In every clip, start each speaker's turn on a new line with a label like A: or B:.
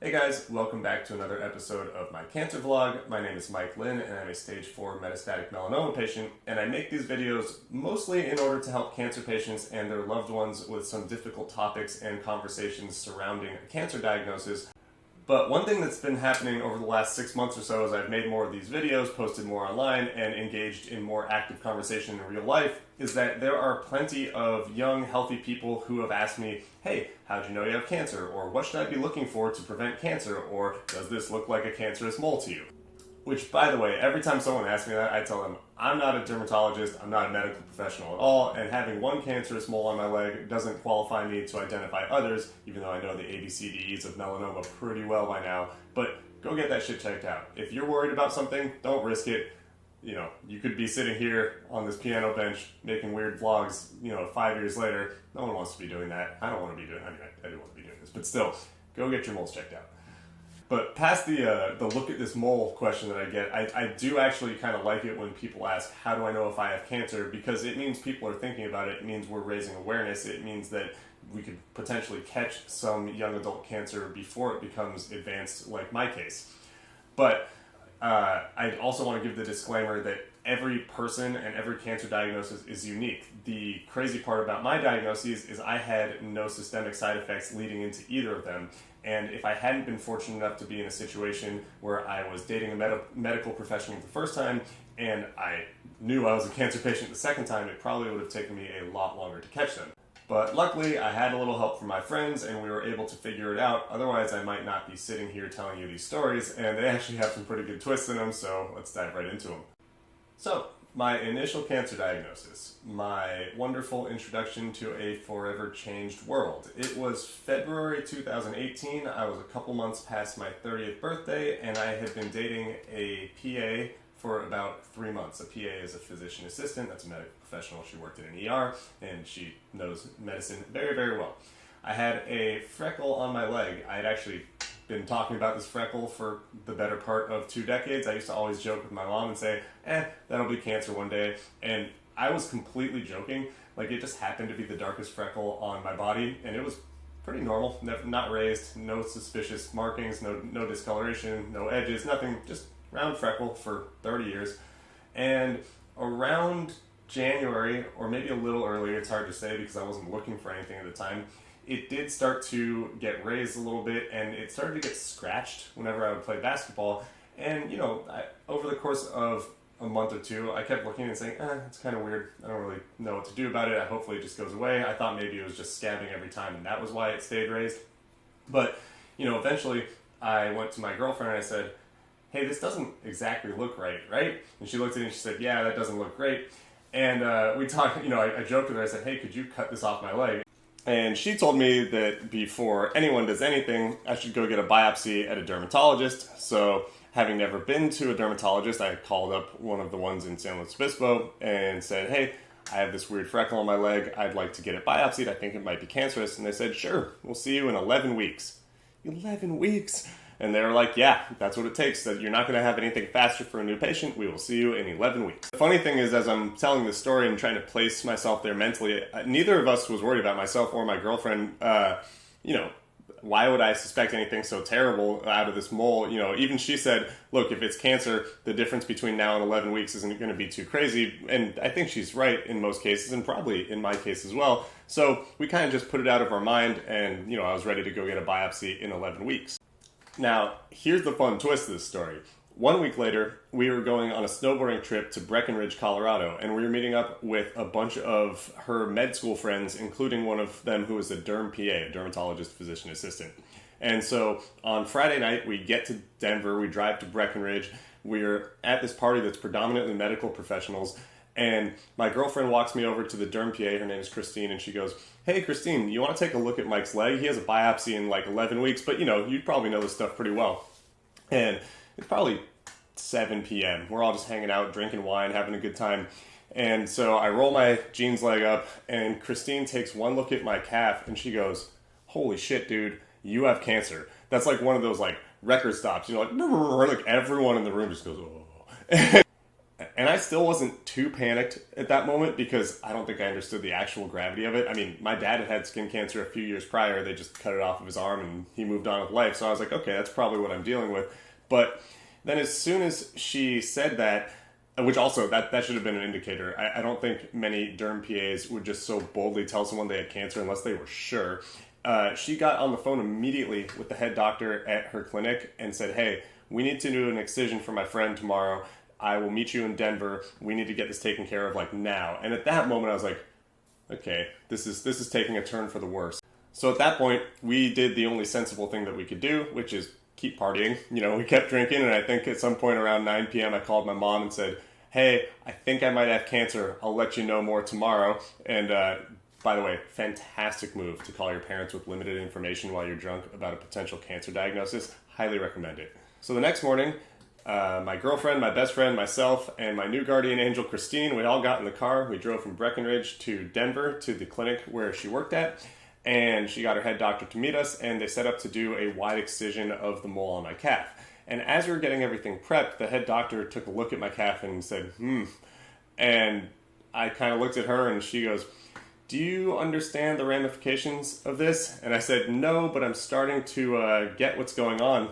A: Hey guys, welcome back to another episode of my cancer vlog. My name is Mike Lynn and I'm a stage 4 metastatic melanoma patient, and I make these videos mostly in order to help cancer patients and their loved ones with some difficult topics and conversations surrounding a cancer diagnosis. But one thing that's been happening over the last 6 months or so as I've made more of these videos, posted more online, and engaged in more active conversation in real life is that there are plenty of young, healthy people who have asked me, hey, how'd you know you have cancer? Or what should I be looking for to prevent cancer? Or does this look like a cancerous mole to you? Which, by the way, every time someone asks me that, I tell them, I'm not a dermatologist, I'm not a medical professional at all, and having one cancerous mole on my leg doesn't qualify me to identify others, even though I know the ABCDEs of melanoma pretty well by now. But go get that shit checked out. If you're worried about something, don't risk it. You know, you could be sitting here on this piano bench making weird vlogs, 5 years later. No one wants to be doing that. I don't want to be doing it. I do want to be doing this, but still, go get your moles checked out. But past the look at this mole question that I get, I do actually kind of like it when people ask, how do I know if I have cancer? Because it means people are thinking about it. It means we're raising awareness. It means that we could potentially catch some young adult cancer before it becomes advanced, like my case. But I also want to give the disclaimer that every person and every cancer diagnosis is unique. The crazy part about my diagnoses is I had no systemic side effects leading into either of them. And if I hadn't been fortunate enough to be in a situation where I was dating a medical professional the first time and I knew I was a cancer patient the second time, it probably would have taken me a lot longer to catch them. But luckily, I had a little help from my friends and we were able to figure it out. Otherwise, I might not be sitting here telling you these stories, and they actually have some pretty good twists in them, so let's dive right into them. So, my initial cancer diagnosis, my wonderful introduction to a forever changed world. It was February 2018. I was a couple months past my 30th birthday, and I had been dating a PA for about 3 months. A PA is a physician assistant. That's a medical professional. She worked in an ER, and she knows medicine very, very well. I had a freckle on my leg. I had actually been talking about this freckle for the better part of 2 decades. I used to always joke with my mom and say, that'll be cancer one day. And I was completely joking. Like, it just happened to be the darkest freckle on my body, and it was pretty normal, not raised, no suspicious markings, no discoloration, no edges, nothing, just round freckle for 30 years. And around January, or maybe a little earlier, it's hard to say because I wasn't looking for anything at the time, it did start to get raised a little bit, and it started to get scratched whenever I would play basketball. And, over the course of a month or two, I kept looking and saying, it's kind of weird. I don't really know what to do about it. Hopefully it just goes away. I thought maybe it was just scabbing every time, and that was why it stayed raised. But, eventually I went to my girlfriend and I said, hey, this doesn't exactly look right? And she looked at it and she said, yeah, that doesn't look great. And we talked, I joked with her. I said, hey, could you cut this off my leg? And she told me that before anyone does anything, I should go get a biopsy at a dermatologist. So, having never been to a dermatologist, I called up one of the ones in San Luis Obispo and said, hey, I have this weird freckle on my leg. I'd like to get it biopsied. I think it might be cancerous. And they said, sure, we'll see you in 11 weeks. 11 weeks? And they were like, yeah, that's what it takes. That you're not going to have anything faster for a new patient. We will see you in 11 weeks. The funny thing is, as I'm telling this story and trying to place myself there mentally, neither of us was worried about, myself or my girlfriend. Why would I suspect anything so terrible out of this mole? Even she said, look, if it's cancer, the difference between now and 11 weeks isn't going to be too crazy. And I think she's right in most cases, and probably in my case as well. So we kind of just put it out of our mind, and, I was ready to go get a biopsy in 11 weeks. Now, here's the fun twist of this story. 1 week later, we were going on a snowboarding trip to Breckenridge, Colorado, and we were meeting up with a bunch of her med school friends, including one of them who was a derm PA, a dermatologist physician assistant. And so on Friday night, we get to Denver, we drive to Breckenridge, we're at this party that's predominantly medical professionals, and my girlfriend walks me over to the derm PA, her name is Christine, and she goes, hey Christine, you want to take a look at Mike's leg? He has a biopsy in like 11 weeks, but you probably know this stuff pretty well. And it's probably 7 p.m. We're all just hanging out, drinking wine, having a good time. And so I roll my jeans leg up, and Christine takes one look at my calf, and she goes, holy shit, dude, you have cancer. That's like one of those like record stops, like everyone in the room just goes, oh. And I still wasn't too panicked at that moment because I don't think I understood the actual gravity of it. I mean, my dad had skin cancer a few years prior. They just cut it off of his arm and he moved on with life. So I was like, okay, that's probably what I'm dealing with. But then as soon as she said that, which also, that should have been an indicator. I don't think many derm PAs would just so boldly tell someone they had cancer unless they were sure. She got on the phone immediately with the head doctor at her clinic and said, hey, we need to do an excision for my friend tomorrow. I will meet you in Denver. We need to get this taken care of like now. And at that moment I was like, okay, this is taking a turn for the worse. So at that point, we did the only sensible thing that we could do, which is keep partying. You know, we kept drinking, and I think at some point around 9 p.m. I called my mom and said, hey, I think I might have cancer. I'll let you know more tomorrow. And by the way, fantastic move to call your parents with limited information while you're drunk about a potential cancer diagnosis. Highly recommend it. So the next morning, my girlfriend, my best friend, myself, and my new guardian angel, Christine, we all got in the car. We drove from Breckenridge to Denver to the clinic where she worked at. And she got her head doctor to meet us, and they set up to do a wide excision of the mole on my calf. And as we were getting everything prepped, the head doctor took a look at my calf and said, And I kind of looked at her and she goes, do you understand the ramifications of this? And I said, no, but I'm starting to get what's going on.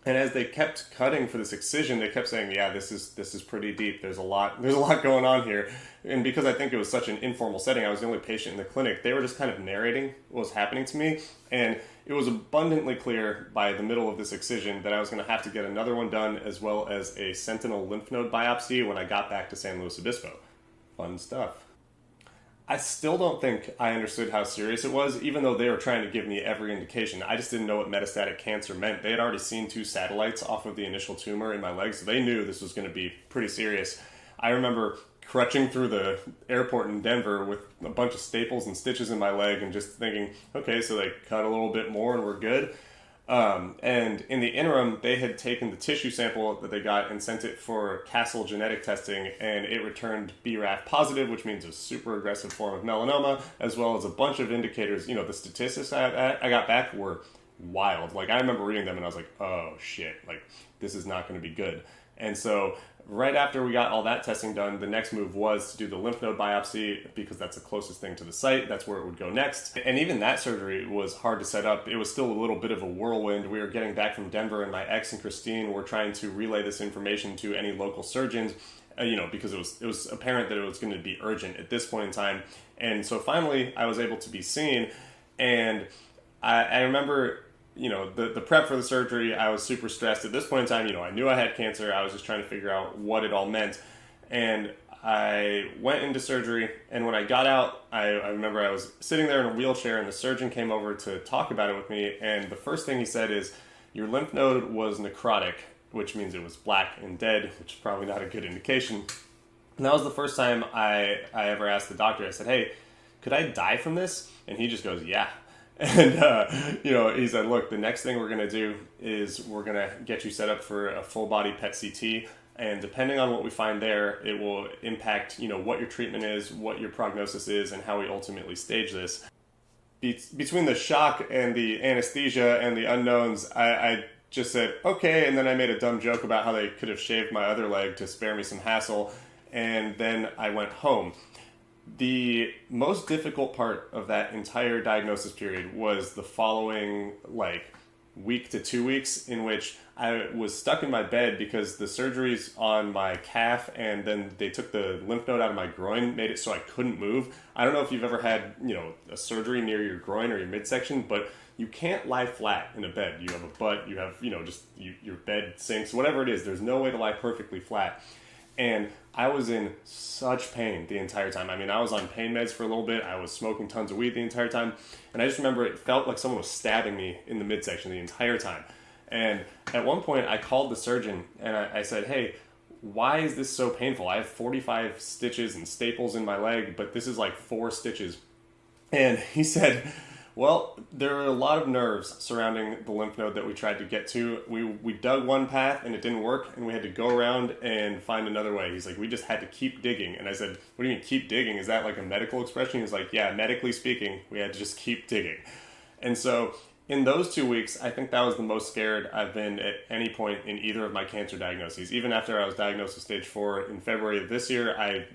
A: And as they kept cutting for this excision, they kept saying, yeah, this is pretty deep. There's a lot going on here. And because I think it was such an informal setting, I was the only patient in the clinic, they were just kind of narrating what was happening to me. And it was abundantly clear by the middle of this excision that I was going to have to get another one done, as well as a sentinel lymph node biopsy when I got back to San Luis Obispo. Fun stuff. I still don't think I understood how serious it was, even though they were trying to give me every indication. I just didn't know what metastatic cancer meant. They had already seen 2 satellites off of the initial tumor in my leg, so they knew this was going to be pretty serious. I remember crutching through the airport in Denver with a bunch of staples and stitches in my leg and just thinking, okay, so they cut a little bit more and we're good. And in the interim, they had taken the tissue sample that they got and sent it for Castle genetic testing, and it returned BRAF positive, which means a super aggressive form of melanoma, as well as a bunch of indicators. You know, the statistics I got back were wild. Like, I remember reading them and I was like, oh shit, like, this is not going to be good. And so right after we got all that testing done, the next move was to do the lymph node biopsy, because that's the closest thing to the site. That's where it would go next. And even that surgery was hard to set up. It was still a little bit of a whirlwind. We were getting back from Denver, and my ex and Christine were trying to relay this information to any local surgeons, because it was apparent that it was going to be urgent at this point in time. And so finally, I was able to be seen, and I remember, the prep for the surgery, I was super stressed. At this point in time, I knew I had cancer. I was just trying to figure out what it all meant. And I went into surgery, and when I got out, I remember I was sitting there in a wheelchair, and the surgeon came over to talk about it with me. And the first thing he said is, your lymph node was necrotic, which means it was black and dead, which is probably not a good indication. And that was the first time I ever asked the doctor. I said, hey, could I die from this? And he just goes, yeah. And, he said, look, the next thing we're going to do is we're going to get you set up for a full body PET CT. And depending on what we find there, it will impact, what your treatment is, what your prognosis is, and how we ultimately stage this. Between the shock and the anesthesia and the unknowns, I just said, okay. And then I made a dumb joke about how they could have shaved my other leg to spare me some hassle. And then I went home. The most difficult part of that entire diagnosis period was the following, week to 2 weeks, in which I was stuck in my bed because the surgeries on my calf, and then they took the lymph node out of my groin, made it so I couldn't move. I don't know if you've ever had, a surgery near your groin or your midsection, but you can't lie flat in a bed. You have a butt, you have, your bed sinks, whatever it is. There's no way to lie perfectly flat. And I was in such pain the entire time. I mean, I was on pain meds for a little bit. I was smoking tons of weed the entire time. And I just remember it felt like someone was stabbing me in the midsection the entire time. And at one point, I called the surgeon and I said, hey, why is this so painful? I have 45 stitches and staples in my leg, but this is like 4 stitches. And he said, well, there are a lot of nerves surrounding the lymph node that we tried to get to. We dug one path and it didn't work, and we had to go around and find another way. He's like, we just had to keep digging. And I said, what do you mean keep digging? Is that like a medical expression? He's like, yeah, medically speaking, we had to just keep digging. And so in those 2 weeks, I think that was the most scared I've been at any point in either of my cancer diagnoses. Even after I was diagnosed with stage 4 in February of this year, I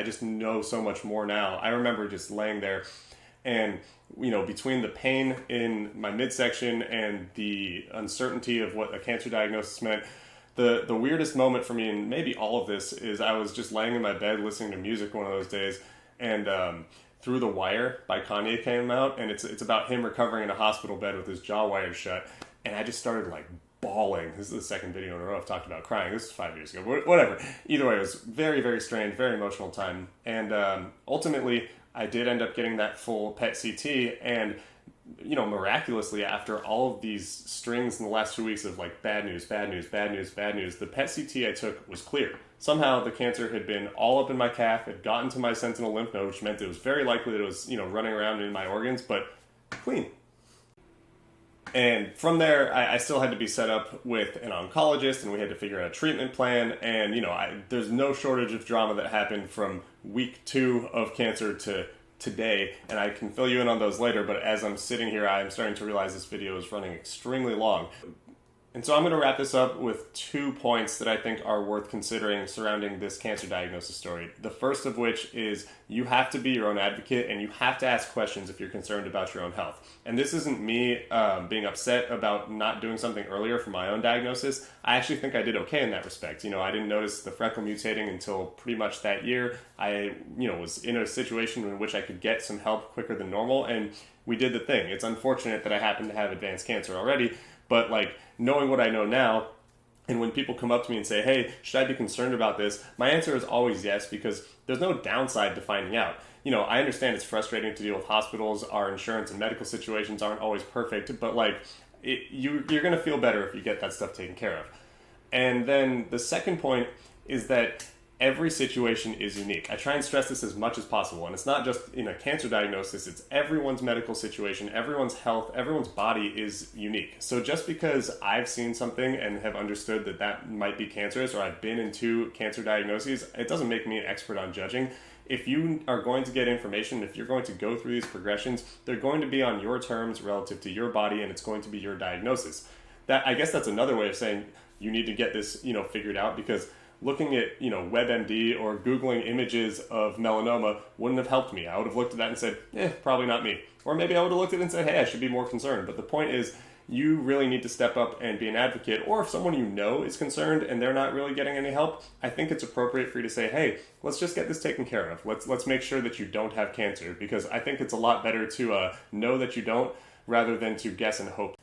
A: just know so much more now. I remember just laying there and, between the pain in my midsection and the uncertainty of what a cancer diagnosis meant, the weirdest moment for me, and maybe all of this, is I was just laying in my bed listening to music one of those days, and Through the Wire by Kanye came out, and it's about him recovering in a hospital bed with his jaw wired shut, and I just started like bawling. This is the second video in a row I've talked about crying. This is 5 years ago, whatever. Either way, it was very, very strange, very emotional time, and ultimately I did end up getting that full PET CT, and miraculously, after all of these strings in the last 2 weeks of like bad news, bad news, bad news, bad news, the PET CT I took was clear. Somehow the cancer had been all up in my calf, had gotten to my sentinel lymph node, which meant it was very likely that it was, running around in my organs, but clean. And from there, I still had to be set up with an oncologist, and we had to figure out a treatment plan. And, there's no shortage of drama that happened from week 2 of cancer to today, and I can fill you in on those later, but as I'm sitting here, I'm starting to realize this video is running extremely long. And so I'm going to wrap this up with 2 points that I think are worth considering surrounding this cancer diagnosis story. The first of which is you have to be your own advocate, and you have to ask questions if you're concerned about your own health. And this isn't me being upset about not doing something earlier for my own diagnosis. I actually think I did okay in that respect. I didn't notice the freckle mutating until pretty much that year. I, was in a situation in which I could get some help quicker than normal, and we did the thing. It's unfortunate that I happen to have advanced cancer already, but knowing what I know now, and when people come up to me and say, hey, should I be concerned about this? My answer is always yes, because there's no downside to finding out. I understand it's frustrating to deal with hospitals. Our insurance and medical situations aren't always perfect, but you're going to feel better if you get that stuff taken care of. And then the second point is that every situation is unique. I try and stress this as much as possible, and it's not just in a cancer diagnosis, it's everyone's medical situation, everyone's health, everyone's body is unique. So just because I've seen something and have understood that that might be cancerous, or I've been in 2 cancer diagnoses, it doesn't make me an expert on judging. If you are going to get information, if you're going to go through these progressions, they're going to be on your terms relative to your body, and it's going to be your diagnosis. I guess that's another way of saying you need to get this, figured out, because looking at, WebMD or Googling images of melanoma wouldn't have helped me. I would have looked at that and said, probably not me. Or maybe I would have looked at it and said, hey, I should be more concerned. But the point is, you really need to step up and be an advocate. Or if someone is concerned and they're not really getting any help, I think it's appropriate for you to say, hey, let's just get this taken care of. Let's make sure that you don't have cancer, because I think it's a lot better to know that you don't rather than to guess and hope.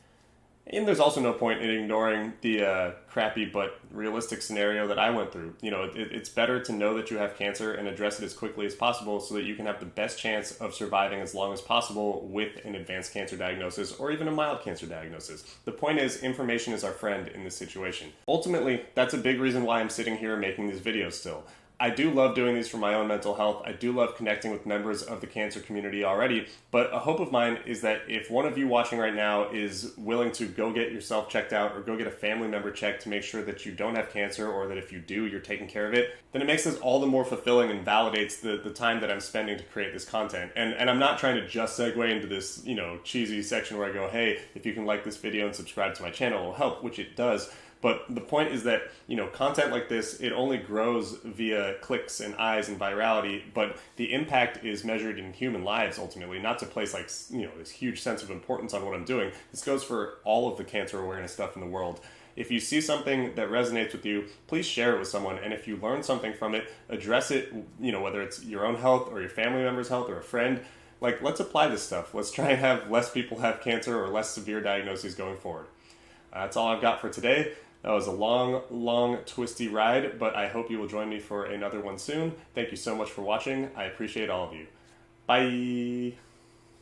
A: And there's also no point in ignoring the crappy but realistic scenario that I went through. It's better to know that you have cancer and address it as quickly as possible so that you can have the best chance of surviving as long as possible with an advanced cancer diagnosis or even a mild cancer diagnosis. The point is, information is our friend in this situation. Ultimately, that's a big reason why I'm sitting here making these videos still. I do love doing these for my own mental health. I do love connecting with members of the cancer community already, but a hope of mine is that if one of you watching right now is willing to go get yourself checked out or go get a family member checked to make sure that you don't have cancer, or that if you do, you're taking care of it, then it makes this all the more fulfilling and validates the time that I'm spending to create this content. And I'm not trying to just segue into this, cheesy section where I go, hey, if you can like this video and subscribe to my channel, it'll help, which it does. But the point is that, content like this, it only grows via clicks and eyes and virality, but the impact is measured in human lives ultimately, not to place this huge sense of importance on what I'm doing. This goes for all of the cancer awareness stuff in the world. If you see something that resonates with you, please share it with someone. And if you learn something from it, address it, whether it's your own health or your family member's health or a friend. Let's apply this stuff. Let's try and have less people have cancer or less severe diagnoses going forward. That's all I've got for today. That was a long, twisty ride, but I hope you will join me for another one soon. Thank you so much for watching. I appreciate all of you. Bye!